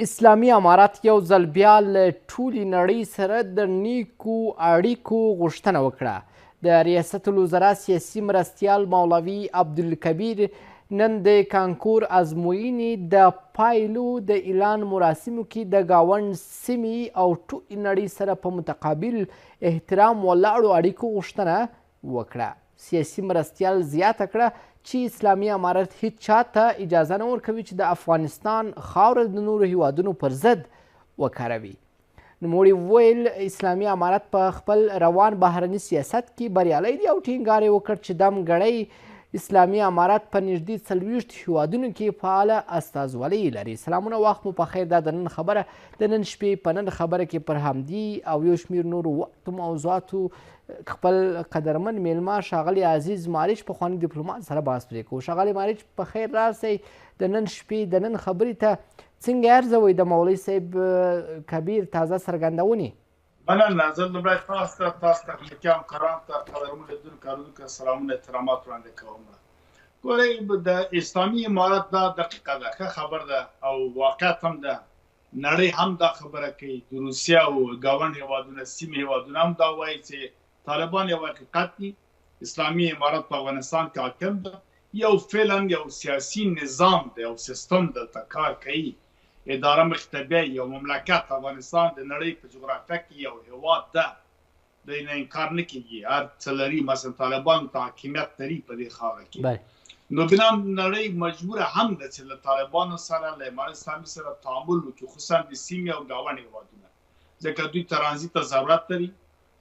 اسلامي امارت یو ځل بیا له ټولې نړۍ سره د نیکو اړیکو غوښتنه وکړه. د ریاست الوزرا سیاسي مرستیال مولوي عبدالکبیر نن د کانکور ازموینې د پایلو د اعلان مراسمو کې د ګاونډ سیمې او ټولې نړۍ سره په متقابل احترام ولاړو اړیکو غوښتنه وکړه. سیاسي مرستیال زیاته کړه چې اسلامي امارت هیڅ چاته اجازه نه ورکوي چې د افغانستان خاوره د نورو هیوادونو پر ضد وکاروي. نوموړي وویل اسلامي امارت په خپل روان بهرني سیاست کې بریالی دی او ټینګار یې وکړ چې دمګړی اسلامي امارت په نږدې 40 هیوادونو کې فعاله استازولۍ لري. سلامونه، وخت مو په خیر. دا د نن خبره د نن شپې په نن خبره کې پر همدې او یو شمېر نورو وقتو موضوعاتو خپل قدرمن میلمه ښاغلی عزیز ماریچ پخواني ډیپلومات سره بحث پرې کوو. ښاغلی ماریچ په خیر راسئ. د نن شپې د نن خبرې ته څنګه ارزوئ د مولوي صاحب کبیر تازه څرګندونې؟ مننه. زه لومړی تاسو ته امریکایان کرام ته قدرمن لیدونکو کارونکو سلامونه احترامات وړاندې کوم. ګورئ، د اسلامي امارت دا دقیقه ده، ښه خبر ده او واقعیت هم ده. نړۍ هم دا خبره کوي، د روسیه او ګاونډ هیوادونه سیمې هیوادونه هم دا وایي چې طالبان یو حقیقت دي. اسلامي امارت په افغانستان کې حاکم ده، یو فعلا یو سیاسي نظام دی، یو سیستم دلته کار کوي، اداره مخې ته بیایي. یو مملکت افغانستان د نړۍ په جغرافیه کې یو هیواد ده، د نه انکار نه کېږي. هر څه لري، مثلا طالبان ته حاکمیت لري په دې خاوره کې. نو بنا نړۍ مجبوره هم ده چې له طالبانو سره له امارت اسلامي سره تعامل وکړي، خصوصا د سیمې او ګاونډ هیوادونه، ځکه دوی ترانزیت ته ضرورت لري،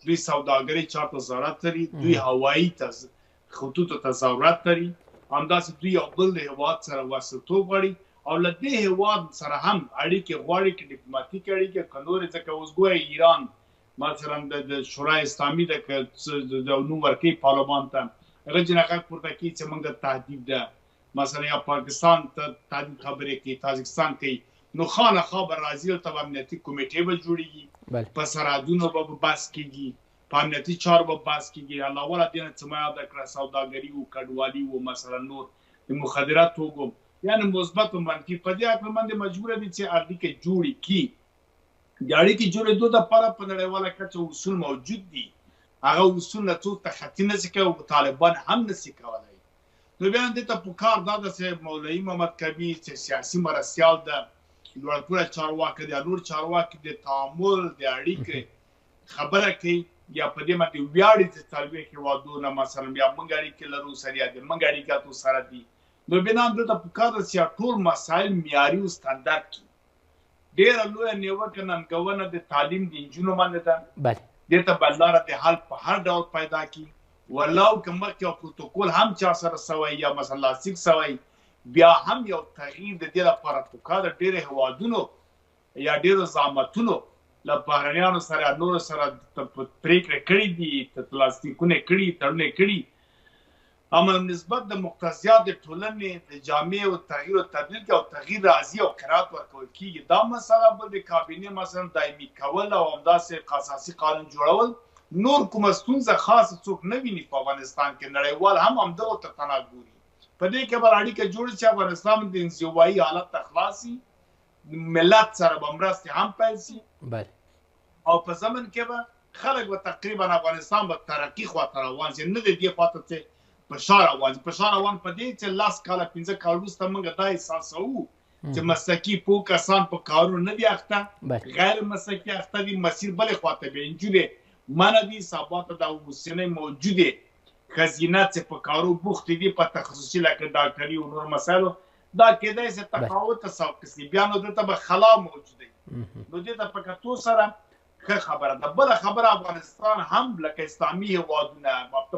دوی سوداګرۍ چارو ته ضرورت لري، دوی هوایي خطوطو ته ضرورت لري، همداسې دوی یو بل هیواد سره وصلتوب غواړي او له دې هیواد سره هم اړیکې غواړي، که ډیپلوماتیک اړیکې که نورې. ځکه اوس ګویا ایران مثلا د شورای اسلامي د نوم ورکوي پارلمان ته، هغه جنګ پورته کوي چې موږ تهدید ده، مثلا یا پاکستان ته تهدید خبرې کوي، تاجکستان کوي. نو خامخا به راځي، هلته به امنیتي کمیټې به جوړېږي، په سرحدونو به بحث کېږي، په امنیتي چارو به بحث کېږي. علاوه له دې نه چې ما یاده کړه سوداګري و، کډوالي و، مثلا نور د مخدرات توکو، یعنې مثبت و منفي. په دې عقلمند مجبوره دي چې اړیکې جوړې کړي. د اړیکې جوړېدو دپاره په نړیواله کچه اصول موجود دي، هغه اصول نه څوک تخطي نشي کولی او طالبان هم نشي کولی. نو بیا دې ته پکار دا ده چې مولوي محمد کبیر چې سیاسي مرستیال ده، لوړپوړی چارواکی دی، نور چارواکي د تعامل د اړیکې خبره کوي، یا په دې باندې ویاړي چې 40 هیوادونه مثلا بیا موږ اړیکې لرو سره، یا د موږ اړیکې تو سره دي. نو بنا دلته پکار ده چې ټول مسایل معیاري او سټنډرډ کړي. ډېره لویه نیوکه ننګونه د تعلیم د نجونو باندې ده، دې ته بل لاره د حل په هر ډول پیدا کړي. ولو که مخکې یو پروتوکول هم چا سره سوی یا مثلا لاسلیک سوی، بیا هم یو تغییر د دې لپاره پکار ده. ډېرو هیوادونو یا ډېرو زعامتونو له بهرنیانو سره نورو سره پرېکړې کړې دي، لاسلیکونه کړي، تړونونه کړي، اما نسبت د مقتضیات د ټولنې د جامع او تغییر او تبدیل کې او تغییر راځي او قرارات ورکول کېږي. دا مسله به د کابینې مثلا دایمي کول او همداسې اساسي قانون جوړول، نور کومه ستونزه خاصه څوک نه ویني په افغانستان کې. نړیوال هم همدغو ته تنه ګوري. په دې کې به اړیکه جوړه چې افغانستان د انزوایي حالت ته خلاص شي، ملت سره به مرستې هم پیل شي، او په زمن کې به خلک به تقریبا افغانستان به ترقي خواته روان شي، نه د دې خواته چې په شا روان شي. په شا روان په دې چې 10 کاله 15 کاله وروسته موږ دا احساسوو چې مسلکي پوه کسان په کارونو نه دي اخته، غیر مسلکي اخته دي، مسیر بلې خواته بیا نجونې منع دي. سبا ته دا اوسنۍ موجودې ښځینه چې په کارو بوختې دي په تخصصي لکه ډاکټري او نور مسایلو، دا کېدای شي تفاوت ته سبب شي. بیا نو دلته به خلا موجود وي. نو دې ته په کتو سره ښه خبره ده. بله خبره، افغانستان هم لکه اسلامي هیوادونه،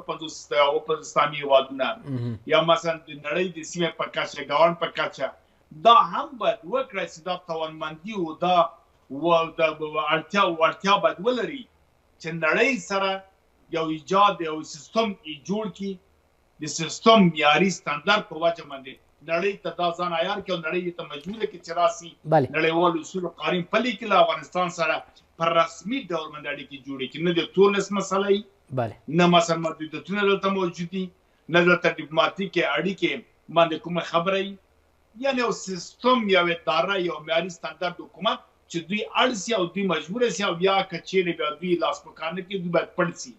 50 اسلامي هیوادونه، یا مثلا د نړۍ د سیمې په کچه، ګاونډ په کچه، دا هم باید وکړی چې دا توانمندي او دا وړتیا باید ولري چې نړۍ سره یو ایجاد یو سیستم جوړ کړي، د سیستم معیاري سټنډرډ په وجه باندې نړۍ ته دا ځان عیار کړي او نړۍ ته مجبوره کړي چې راسي نړیوال اصول او قوانین پلي کړي، له افغانستان سره پر رسمي ډول باندې اړیکې جوړې کړي. نه د تورنس مسله وي، نه مثلا محدودیتونه دلته موجود دي، نه دلته ډیپلوماتیکې اړیکې باندې کومه خبره وي. یعنی یو سیستم یو اداره یو معیاري ستاندرد حکومت چې دوی اړ سي او دوی مجبور سي او بیا که چیرې بیا دوی لاس په کار نه کوي دوی باید پټ سي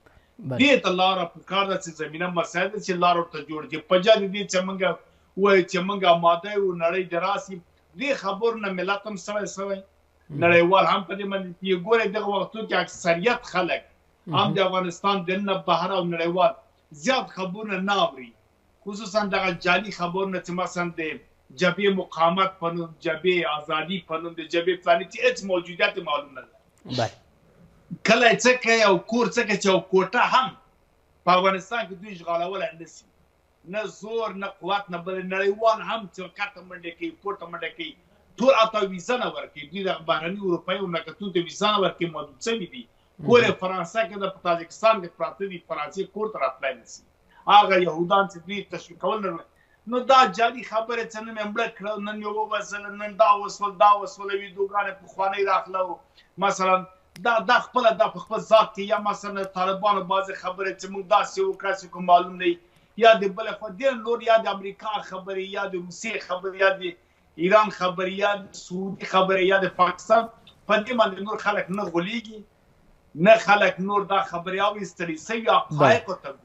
دې ته لاره پکار ده چې زمینه مسایل چې لاره ورته جوړ دي په جای دې چې موږ وایو چې موږ آماده یو نړۍ د راسي دې خبرو نه ملت هم سوی نړیوال هم په دې باندې یې ګورئ دغه وختونو کې اکثریت خلک هم د افغانستان دننه بهر او نړیوال زیات خبرونه نه اوري خصوصا دغه جعلي خبرونه چې مثلا د جبهې مقاومت په نوم جبهې ازادي په نوم د جبهې فلاني چې هېڅ موجودیت معلوم نه ده کله یې څه کوي او کور څه کوي چې یو کوټه هم په افغانستان کې دوی اشغالولی نه شي نه زور نه قوت نه بل نړیوال هم چې کاته منډې کوي پورته منډه کوي ټول اته ویزه نه ورکوي دوی د بهرني اروپایي مملکتونو ته ویزه نه ورکوي محدود شوي دي کور یې فرانسه کې د تاجکستان کې پراته دي فرانسې کور ته راتلی نه شي هغه یهودان چې دوی تشویق کول نه نو دا جعلي خبرې چې نن مې مړه کړه نن یې ووژل نن دا وسول ویډیوګانې پخوانۍ راخله مثلا دا خپله دا په خپل ذات کې یا مثلا طالبانو بعضې خبرې چې موږ داسې وکړه چې کوم معلوم نه یا د بلې خوا ډېر نور یا د امریکا خبرې یا د روسیې خبرې یا د ایران خبرې یا د سعودي خبرې یا د پاکستان په دې باندې نور خلک نه غولېږي نه خلک نور دا خبرې اورېستلي سوي حقایقو ته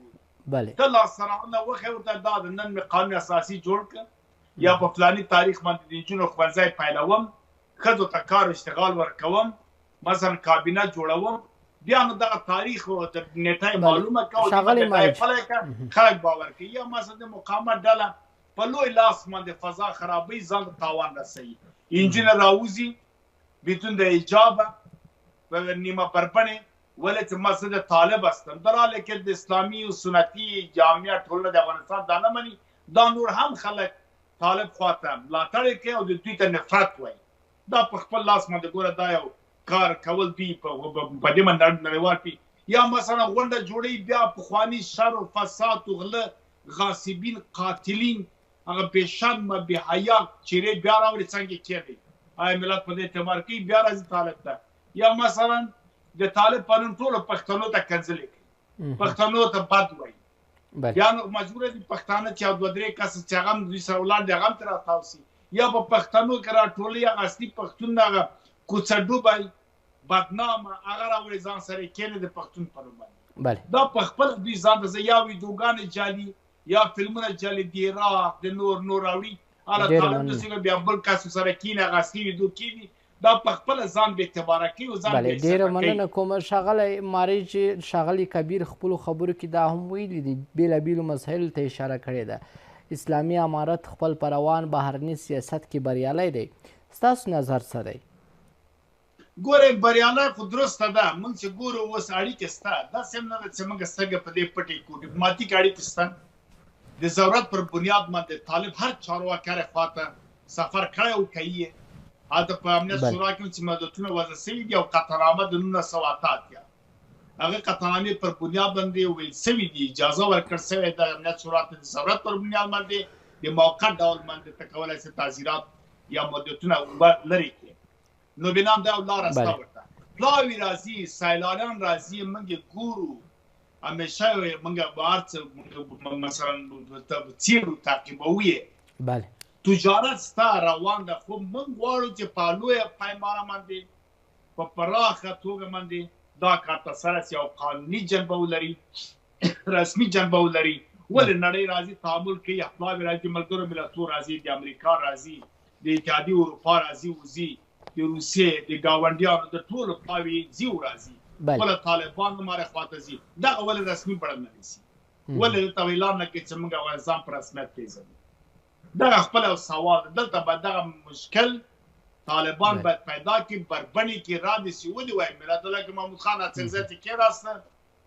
ته لاسرانه وښیه ورته دا د نن مې قانون اساسي جوړ کړه یا په فلاني تاریخ باندې د نجونو ښوونځی پیلوم ښځو ته کار اشتغال ورکوم مثلا کابینه جوړوم بیا نو دغه تاریخ او د نیټه معلومه کوم خلک باور کوي یا مثلا د مقاومت ډله په لوی لاس باندې فضا خرابوي ځان ته تاوان رسوي انجینر راوځي بدون د اجابه و نیمه بربنې ولې چې مسجد طالب هستم در حالی که د اسلامي و سنتي جامعه ټولنه د افغانستان دا نه مني دا نور هم خلک طالب خواته ملاتړ کوي او د دوی ته نفرت وایي دا په خپل لاس باندې ګوره دا یو کار کول دوی په دې باندې نړیوال پي یا مثلا غونډه جوړوي بیا پخواني شر و فساد و غله غاصبین قاتلین هغه بېشرمه بېحیا چیرې بیا راوړي څنګه کېدی آیا ملت په دې اعتبار کوي بیا راځي طالب ته یا مثلا د طالب په نوم ټولو پښتنو ته کنځلې کوي پښتنو ته بد وایي بیا نو مجبوره دي پښتانه چې یو دوه درې کسه چې هغه هم دوی سره ولاړ دي هغه هم ترې راتاو سي یا په پښتنو کې راټولوي هغه اصلي پښتون هغه کوڅه ډوبی بدنامه هغه راوړي ځان سره یې کښېني د پښتون په نوم باندې دا په خپله دوی ځان ته یا ویډیوګانې جعلي یا فلمونه جعلي د عراق د نور راوړي هله طالب داسې بیا بل کس سره کښېني هغه اصلي ویډیو کښېني دا په خپل ځان به اعتبار کوي او ځان به ډیره مننه کوم ښاغلی مارج ښاغلی کبیر خپلو خبرو کې دا هم ویلي دي بېلابېلو مسایلو ته اشاره کړې ده اسلامي امارت خپل په روان بهرني سیاست کې بریالی دی ستاسو نظر څه دی ګورئ بریالی خو درسته ده موږ چې ګورو اوس اړیکې شته داسې هم نه ده چې موږ سترګه په دې پټې کړو ډیپلوماتیک اړیکې شته د ضرورت پر بنیاد باندې طالب هر چارواکي هرې خواته سفر کړی او کوي هلته په امنیت شورا کې چې مدتونه وضع شوي دي او قطعنامه د 1988 هغه قطعنامې پر بنیاد باندې ویل شوي دي اجازه ورکړل شوې ده امنیت شورا ته د ضرورت پر بنیاد باندې د موقت ډول باندې ته کولی شي تعزیرات یا مدتونه لرې کړي نو بنا همدا لاره شته ورته پلاوي راځي سیلانیان راځي موږ یې ګورو همیشه موږ به هر څه مثلا څېړو تعقیبوو یې بله تجارت ستا روان ده خو موږ غواړو چې په لویه پیمانه باندې په پراخه توګه باندې دا کار ترسره شي او قانوني جنبه ولري رسمي جنبه ولري ولې نړۍ راځي تعامل کوي احباب راځي ملګرو ملتونو راځي د امریکا راځي د اتحادیې اروپا راځي وځي د روسیې د ګاونډیانو د ټولو پلاوي ځي او راځي ولې طالبان ماره خواته ځي دغه ولې رسمي بڼه نه نیسي ولې دلته اعلان نه کوي چې موږ افغانستان په رسمیت پېژنو دغه خپل یو سوال دلته به دغه مشکل طالبان باید پیدا کړي بربني کې را دي سي ولې وایي ملت الله کې محمود خان اڅکزی چې کې راسته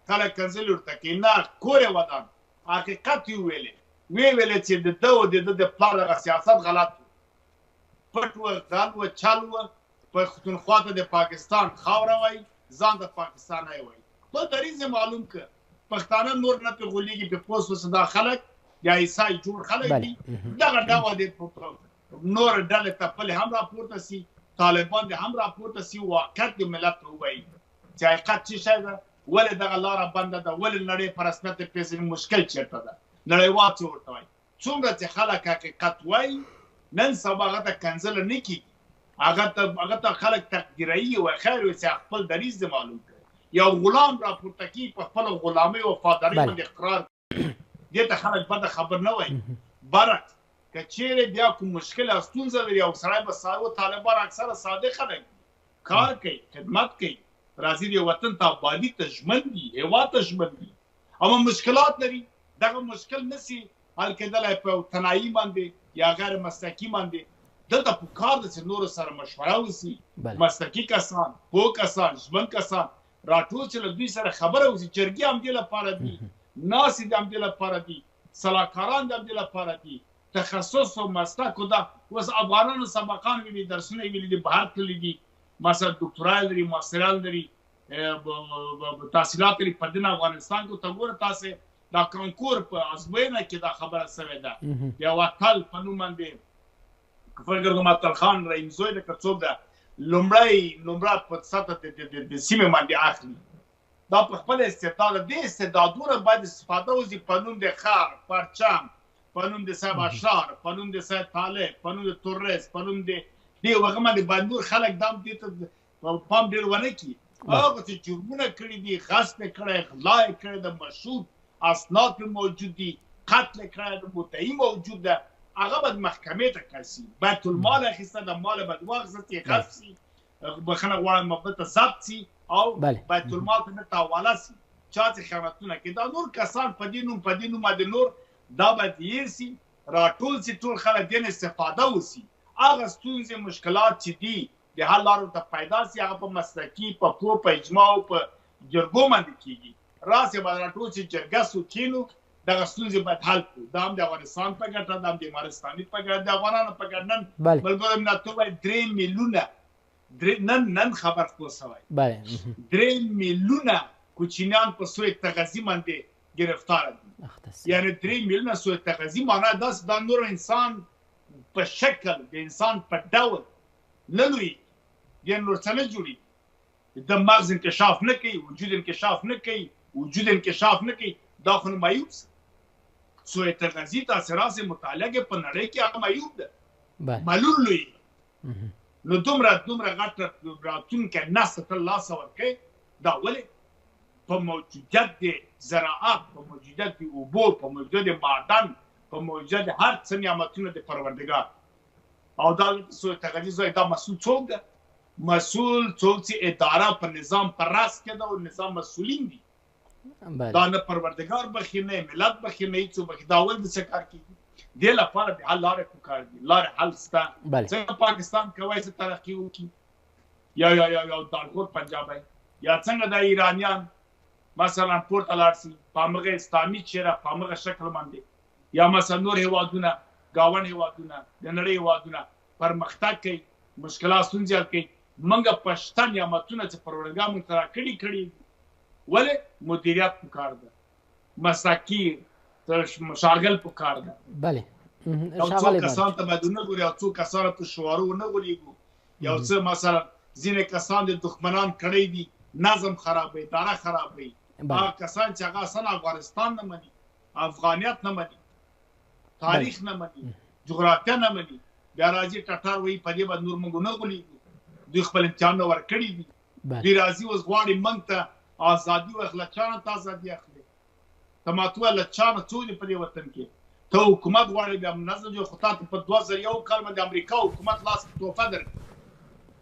خلک کنځلې ورته کوي نه کور یې ودان حقیقت یې ویلې چې د ده او د ده د پلار دغه سیاست غلط و پټ و غل و چل و پښتونخوا ته د پاکستان خاوره وایي ځان د پاکستانی وایي خپل دریځ یې معلوم کړه پښتانه نور نه پرې غولېږي پرې پوس وسه دا خلک یا عیسای جوړ خلک دي دغه ډول د نور ډلې ته پلې هم راپورته سي طالبان دې هم راپورته سي واقعیت د ملت ته ووایي چې حقیقت څه شی ده ولې دغه لاره بنده ده ولې نړۍ په رسمیت پېژني مشکل چېرته ده نړیوال څه ورته وایي څومره چې خلک حقیقت وایي نن سبا هغه ته کنسل نه کیږي هغه ته خلک تقدیرایي او خیر وي چې خپل دریځ معلوم کړي یو غلام راپورته کی په خپل غلامۍ او وفادارۍ باندې اقرار دې ته خلک بده خبر نه وایي برعکس که چیرې بیا کوم مشکل او ستونزه لري او سړی به ساده طالبان اکثره ساده خلک کار کوي خدمت کوي راځي د وطن ته آبادي ته ژمن دي هېواد ته ژمن دي اما مشکلات لري دغه مشکل نشي حل کېدلی په تنهایي باندې یا غیر مسلکي باندې دلته پکار ده چې نورو سره مشوره وشي مسلکي کسان پوه کسان ژمن کسان راټول چې له دوی سره خبره وشي جرګې هم دې لپاره دي ناستې د همدې لپاره دي سلاکاران د همدې لپاره دي تخصص او مسلک دا اوس افغانانو سبقان ویلي درسونه یې ویلي دي بهر تللي دي مثلا دکتورا لري ماستران لري تحصیلات لري په دین افغانستان کې ته ګوره تاسې دا کانکور په ازموینه کې دا خبره سوې ده یو اتل په نوم باندې فکر کوم اتل خان رحیم زوی د که څوک ده لومړی په سطح د سیمې باندې اخلي دا په خپل استعداد دې استعدادونه باید استفاده وشي په نوم د ښار پرچم په نوم د صاحب اشرار په نوم د صاحب طالب په نوم د تورس په نوم د دې هغه باندې باید نور خلک دام دې ته پام ډېر ونه کړي هغه چې جرمونه کړي دي غصب یې کړی غلا یې کړی ده مشهود اسناد پرې موجود دي قتل یې کړی ده مدعي موجود ده هغه باید محکمې ته کړی شي بیت المال اخیسته ده مال باید واخیستل شي غصب شي بخښنه غواړم مبدل ضبط شي او بیت المال ته نه حواله شي چا چې خیانتونه کوي دا نور کسان په دې نوم باندې نور دا باید هیر شي راټول شي ټول خلک دې نه استفاده وشي هغه ستونزې مشکلات چې دي د حل لارو ته پیدا شي هغه په مسلکي په پوه په اجماع او په جرګو باندې کیږي راسې باید راټول شي جرګه سو کینو دغه ستونزې باید حل کړو دا هم د افغانستان په ګټه دا هم د عمرستاني په ګټه د افغانانو په ګټه نن ملګرو ملت ته وایي 3 میلیونه نن خبر خپور شوی 3 میلیونه کوچنیان په سوی تغذي باندې گرفتار دي یعنی 3 میلیونه سوی تغذي معنا دا نور انسان په شکل د انسان په ډول نه لوی د نور څه نه جوړي د مغز انکشاف نه کوي وجود انکشاف نه کوي دا خو معیوب سوی تغذي تاسې راسې مطالعه په نړۍ کې هغه معیوب ده معلول لوی نو دومره غټه راتلونکی نسل ته لاس ورکوي دا ولې په موجودیت د زراعت په موجودیت د اوبو په موجودیت د معدن په موجودیت د هر څه نعمتونه د پروردګار او دا سوی تغذي زوی دا مسؤل څوک ده مسؤل څوک چې اداره په نظام پر راس کې ده او نظام مسؤلین دي دا نه پروردګار بخي نه ملت بخي نه هیڅ بخي دا ول د څه کار کوي دې لپاره د حل لارې پکار دي لارې حل شته څنګه پاکستان کوي چې ترقي وکړي یا دالخور پنجاب یا څنګه د ایرانیان مثلا پورته لاړ شي په همغه اسلامي چیرې په همغه شکل باندې یا مثلا نور هیوادونه ګاونډ هیوادونه د نړۍ هیوادونه پرمختګ کوي مشکلات ستونزې حل کوي موږ په شته نعمتونه چې پروردګار موږ ته راکړي ولې مدیریت پکار ده مساکي مشاغل پکار ده بله او څو کسان ته باید ونه ګوري او څو کسان په شوارو ونه غولېږو یو څه مثلا ځینې کسان د دښمنان کړی دي نظم خرابوي اداره خرابوي هغه کسان چې هغه اصلا افغانستان نه مني افغانیت نه مني تاریخ نه مني جغرافیه نه مني بیا راځي ټټر وایي په دې باندې نور موږ نه غولېږو دوی خپل امتحان ورکړي دي دوی راځي اوس غواړي موږ ته ازادي واخله چانه ته ازادي اخلي ته ماته ویل چانه څو دي په دې وطن کې ته حکومت غواړي بیا منظم جو خطا ته په 2001 کال باندې امریکا حکومت لاس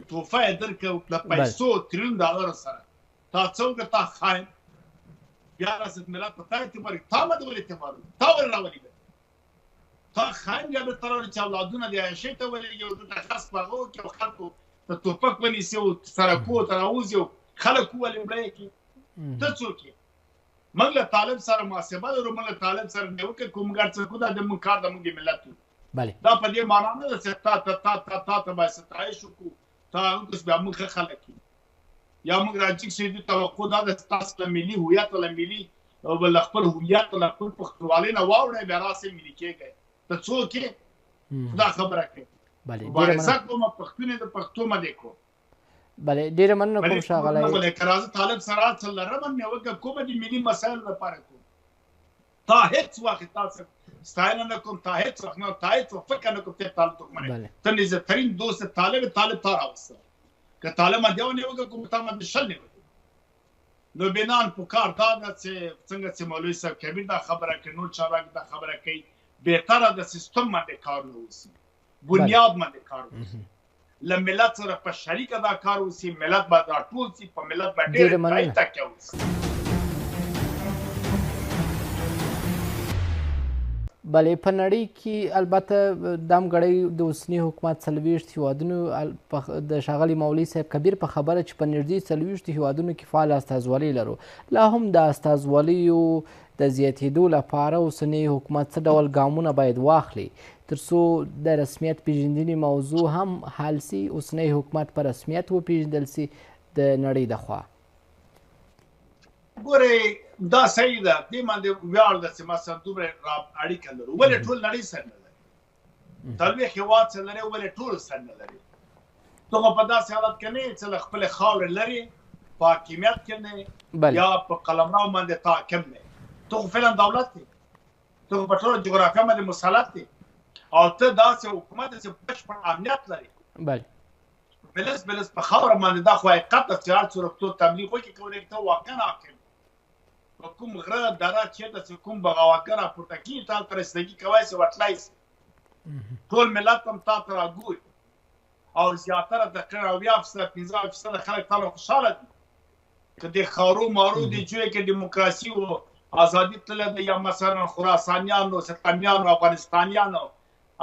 توفه یې درکړه د پیسو $1 تریلیون سره تا څوک تا خاين بیا راست ملت په تا اعتبار تا مده ولې اعتبار تا ول راولي تا خاين بیا به تر چې اولادونه دی شي ته ولې یو د خاص پاغو کې خلکو ته توپک ونیسي او سره کو تراوزي خلک ولې مړی کی ته څوک موږ له طالب سره محاسبه لرو موږ له طالب سره نه وکړو کوم ګرځ کو دا د موږ کار د موږ ملت دا په دې معنا نه ده چې تا به ستایش وکړو تا اوس بیا موږ خلک یا موږ راځي چې د توقع دا د تاسو له ملي هویت له ملي او بل خپل هویت له خپل پښتونولۍ نه واوړې بیا راسې ملي کېږي ته څوک دا خبره کوي بله ډیره مننه پښتون د پښتو باندې کو بله ډیره مننه کوم ښاغلی ولې کراز طالب سره څل رمن مې وکړه کومه د ملي مسایل لپاره کو تا هیڅ وخت تاسو ستاینه نه کوم، تا هیڅ وخت نه، تا هیڅ فکر نه کوم ته طالب دښمن ته نزترین دوست طالب تا راوسته که طالب ما دیو نه وګ کوم ته ما شل نه نو بنان په کار دا چې څنګه چې مولوی صاحب کبیر دا خبره کوي، نور چارواکي دا خبره کوي، بهتره د سیستم باندې کار نه وسی، بنیاد باندې کار وسی، له ملت سره په شریکه دا کار وسی، ملت به دا ټول سي په ملت باندې ډېر تکیه وسی. بلې په نړۍ کې البته دا همګړی د اوسني حکومت 40 هیوادونو د ښاغلي مولوي صاحب کبیر په خبره چې په نږدې 40 هیوادونو کې فعال استازولۍ لرو، لا هم د استازولیو د زیاتېدو لپاره اوسنی حکومت څه ډول ګامونه باید واخلي تر څو د رسمیت پیژندنې موضوع هم حل سي، اوسنی حکومت په رسمیت وپیژندل سي د نړۍ د خوا؟ ګورئ دا صحیح ده، دې باندې ویاړ ده چې مثلا دومره اړیکه لرو، ولې ټول نړۍ سره نه لري، 40 هېواد سره لري، ولې ټول سره نه لري؟ ته خو په داسې حالت کې نه یې چې له خپلې خاورې لرې په حاکمیت کې نه یا په قلمرو باندې تا حاکم نه، ته خو فعلا دولت دی، ته خو په ټوله جغرافیه باندې مسلط دی او ته داسې حکومت چې بشپړ امنیت لري، بلس په خاوره باندې دا خو حقیقت ده چې هر څوک ته تبلیغ وکړي کولی ته واقعا حاکم په کوم غره دره چېرته چې کوم بغاوتګر راپورته کېږي تا ته رسیدګي کولی شي وتلی شي، ټول ملت هم تا ته راګوري او زیاتره تقریبا 80% خلک تا له خوشحاله دي که د خارو مارو د جوی کې دیموکراسي و ازادي تللی ده، یا مثلا خراسانیانو، ستمیانو، افغانستانیانو،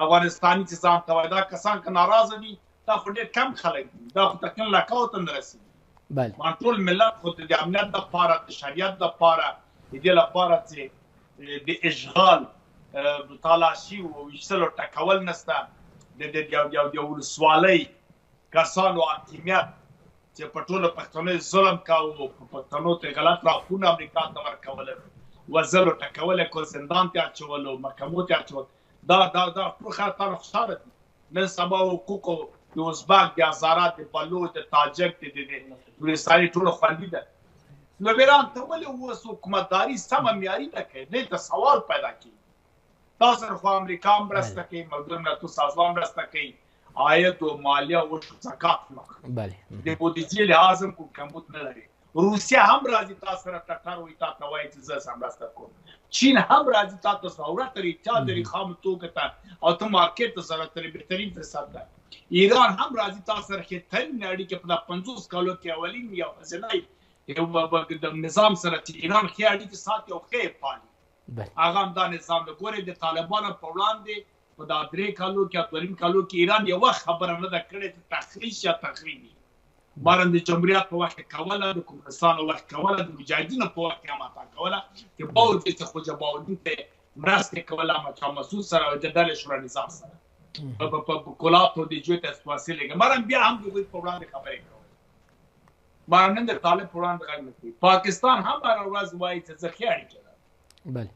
افغانستاني چې ځان ته وایي دا کسان که ناراضه دي دا خو ډېر کم خلک دي، دا خو تقریبا لکاو ته نه رسېږي. ما ټول ملت خو د امنیت دپاره، د شریعت دپاره، د دې لپاره چې د اشغال، تالاشي او ویشتلو ټکول نشته، د ولسوالۍ کسانو حاکمیت چې په ټولو پښتنو ظلم کاوه، په پښتنو ته غلط راپورونه امریکا ته ورکول، وزلو ټکول یې کول، زندان ته اچولو، محکمو ته اچول، دا ټول خلک تا نه خوشحاله دي. نن سبا حقوقو د ازبک، د هزاره، د بلوچ، د تاجک، د نورستاني ټوله خوندي ده. نو ایران ته ولې اوس حکومتداري سمه معیاري نه کوي؟ دلته سوال پیدا کېږي. تا سره خو امریکا هم مرسته کوي، ملګرو ملتونو سازمان مرسته کوي، عاید او مالیه او زکات هم د بودیجې لحاظ هم کوم کمبود نه لري. روسیه هم راځي تا سره ټکر وایي، تا ته وایي چې زه مرسته کوم. چین هم راځي تا ته ضرورت لري، احتیاج لري خام توکو ته او ته مارکېټ ته ضرورت لري، بهترین فرصت ده. ایران هم راځي تا سره ښې اړیکې په 50 کالو کې اولین یا ځینی د نظام سره چې ایران ښې اړیکې ساتي او ښې پالي، هغه هم دا نظام ده. ګورئ د طالبانو په وړاندې په دا 3 کالو کې او 2 کالو کې ایران یوه خبره نه ده کړې چې تخریش یا تخریب وي. بارن د جمهوریت په وخت کې کوله، د کومرسانو وخت کوله، د مجاهدینو په وخت کې هم عطا کوله چې باور دې چې خو جباودین ته مرستې کوله مچا مسعود سره او د ډلې شورا نظام سره په کولاتو د جوی ته سپاسې لګي. بارن بیا هم دوی په وړاندې خبرې کوي، بارن نن د طالب په وړاندې غږ نه کوي. پاکستان هم هره ورځ وایي چې زه ښې اړیکې لرم،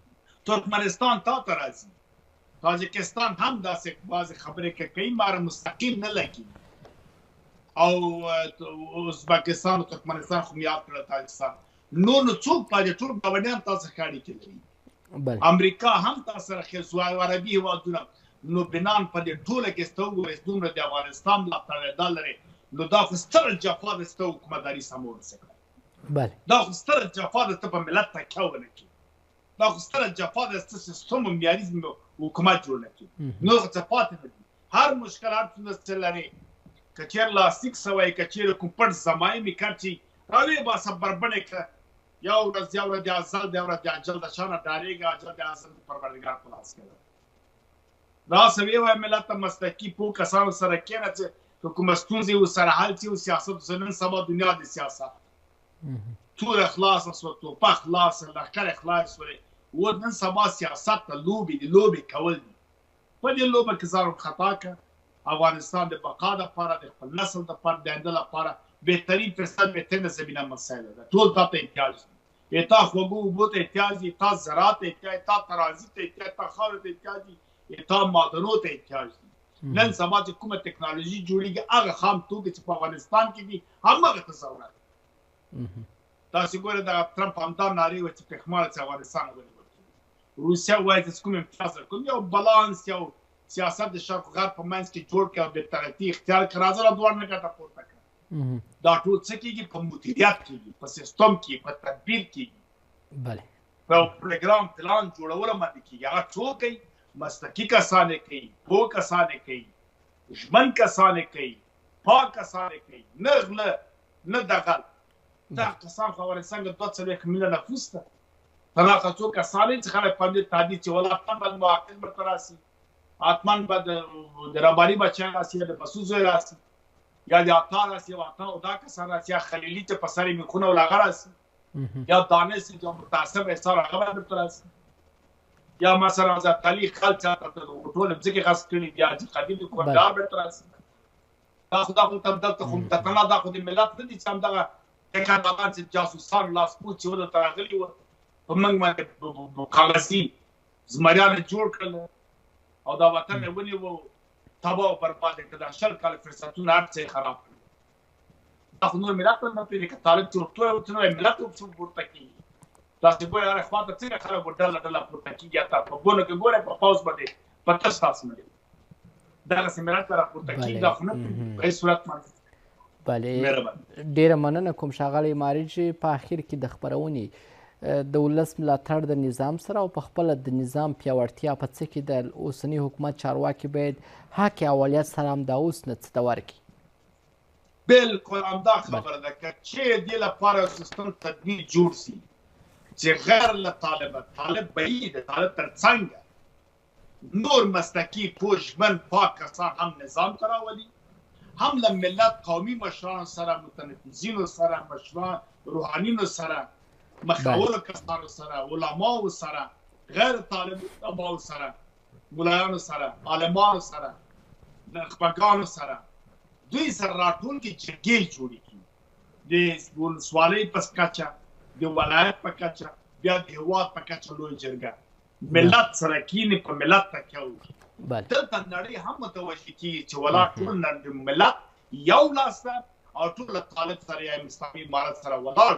ترکمنستان تا ته راځي، تاجکستان هم داسې بعضې خبرې کوي، ماره مستقیم نه لګي. او ازبکستان او ترکمنستان خو یاد کړل، تاجکستان نو څوک پاتې ټول ګاونډیان تاسو ښه اړیکې لري. امریکا هم تاسو سره ښه عربي هېوادونه، نو بنان په دې ټوله کې سته وګورئ دومره د افغانستان ملاتړ لري، نو دا خو ستره جفا ده سته حکومتداري سمه ورسې کړئ. دا خو ستره جفا ده ته په ملت تکیه ونه کړي، دا خو ستره جفا ده سته سیستم او معیاري حکومت جوړ نه کړي. نور څه پاتې نه دي. هر مشکل هر څومره څه لري که چېرې لاستیک سوی، که چېرې کوم پټ زمایي مې کړ چې راویې باسه بربنډې کړه، یو ورځ یو ورځ د ازل دی، یو ورځ د اجل د چا نه ډارېږه، اجل د ازل د پروردګار په لاس کې ده. داسې ویې وایه ملت ته مسلکي پوه کسانو سره کښېنه چې که کومه ستونزې ورسره حل شي او سیاست اوس نن سبا دنیا د سیاست توره خلاصه شوه، توپه خلاصه، لښکرې خلاص شولې، اوس نن سبا سیاست ته لوبې دي، لوبې کول دي. په دې لوبه کې ځان خطا کړه. افغانستان د بقا دپاره، د خپل نسل دپاره، د آینده لپاره بهترین فرصت، بهترینه زمینه مسایله ده. ټول تا ته احتیاج دي، تا خوږو اوبو ته احتیاج دي، تا زراعت ته احتیاج، تا ترازي ته احتیاج، تا خاورې ته احتیاج دي، تا معدنو ته احتیاج دي. نن سبا چې کومه ټکنالوژي جوړېږي هغه خام توکي چې په افغانستان کې دي همغه ته ضرورت دی. تاسې ګورئ د ټرمپ همدا نارې وه چې پښېمانه چې افغانستان ونیول کېږي. روسیه وایي چې کوم امتیاز ورکوم یو بالانس یو سیاست د شرق غرب په منځ کې جوړ کړي او بېطرفي اختیار کړي راځه له دواړو نه ګټه پورته کړه دا ټول څه کېږي په مدیریت کېږي په سیستم کې په تدبیر کېږي په پروګرام پلان جوړولو باندې کېږي هغه څوک کوي مسلکي کسان یې کوي پوه کسان یې کوي ژمن کسان یې کوي پاک کسان یې کوي نه غله نه دغل دا کسان خو افغانستان کې 2 میلیونه نفوس ده تر هغه څو کسان چې خلک په دې تعدید چې ولا حتما باید معاقل ورته راسي حتما باید د رباني بچیان راسي د بسو زوی راسي یا د عطا راسي او عطا او دا کسان راسي یا خلیلي چې په سر یې میخونه او هغه راسي یا دانش چې متعصب احسار هغه باید ورته راسي یا مثلا حضرت علي خل چاته ټول ځکه غصب کړي بیا چې قدیم کوندار ورته راسي دا خو دا دلته خو متتنا دا خو د ملت نه دي چې همدغه کانداران چې جاسوسان لاسپوڅ چې ودلته راغلي وو په موږ باندې کاغذي زمریان جوړ کړل او دا وطن یې ونیو تباه او برباد کړ دا 10 کال فرصتونه هر څه خراب کړل دا خو نور ملت نه پیږي چې طالب چورتو او څنګه ملت په پورته کیږي دا چې ګوره هغه خواته څنګه خلک ډله پورته کیږي تا په ګونو کې ګوره په پاوز باندې په تاسو تاسو نه دا سیمرات را پورته کیږي دا خو نه په صورت باندې ډیره مننه کوم ښاغلی ماریج په اخر کې د خپرونې د ولس ملاتړ د نظام سره او په خپله د نظام پیاوړتیا په څه کې د اوسني حکومت چارواکي باید حق اولویت سره همدا اوس نه څه ته ورکړي بالکل همدا خبره ده که چې دې لپاره یو سیستم تدبیر جوړ سي چې غیر له طالب بعید طالب تر څنګه نور مسلکي پوه ژمن پاک کسان هم نظام ته راولي هم له ملت قومي مشرانو سره متنفذینو سره مشران روحانینو سره مخاولو کسانو سره علماو سره غیر طالب علماو سره ملایانو سره عالمانو سره نخبگانو سره دوی سره راټول کې جرګې جوړې کړي د ولسوالۍ په کچه د ولایت په کچه بیا د هېواد په کچه لوی جرګه ملت سره کینې په ملت تکیه وکړي دلته نړۍ هم متوجه کېږي چې ولا ټول ملت یو لاس ده او ټول طالب سره یا اسلامي امارت سره ولاړ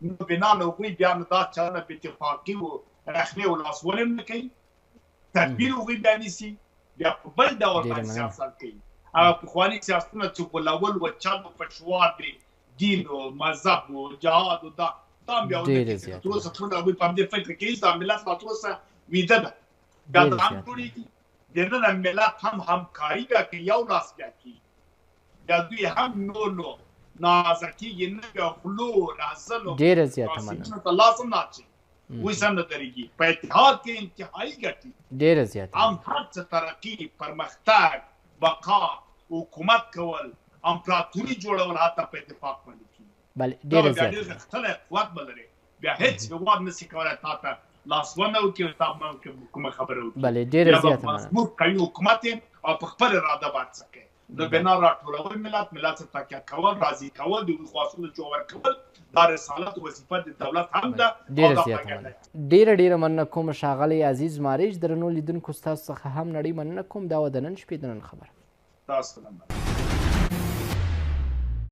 نو بنا له هغوی بیا نو دا چلنه بې اتفاقي و رخنې و لاسوهنې هم نه کوي تدبیر هغوی بیا نیسي بیا په بل ډول باندې سیاست کوي هغه پخواني سیاستونه چې غولول و چل و پشوار دی دین و مذهب و جهاد و دا هم بیا ونه کوي تر اوسه ټول هغوی په همدې فکر کوي دا ملت لا تر اوسه ویده ده بیا دا هم جوړېږي د نن ملت هم همکاري بیا کوي یو لاس بیا کوي بیا دوی هم نو نازکیږي نه بیا خلو رازلو ډېره زیاته مننه ته لازم نه اچي اوس هم نه درېږي په اتحاد کې انتهایي ګټې ډېره زیاته هم هر څه ترقي پرمختګ بقا حکومت کول امپراتوري جوړول حتی په اتفاق باندې کېږي ډېره زیاته ډېر غښتلی قوت به لري بیا هېڅ هېواد نشي کولی تا ته لاسوهنه وکړي تا کومه خبره وکړي ډېره زیاته مننه مضبوط قوي حکومت او په خپل اراده باندې څه کوي د بنا راټولول ملت سره تکیه کول راضي کول د هغوی خواستونو جوړ کول دا رسالت وظیفه د دولت هم ده ډېره زیاته مننه ډېره مننه کوم ښاغلی عزیز ماریج درنو لیدونکو ستاسو څخه هم نړۍ مننه کوم دا و د نن شپې د نن خبره تاسو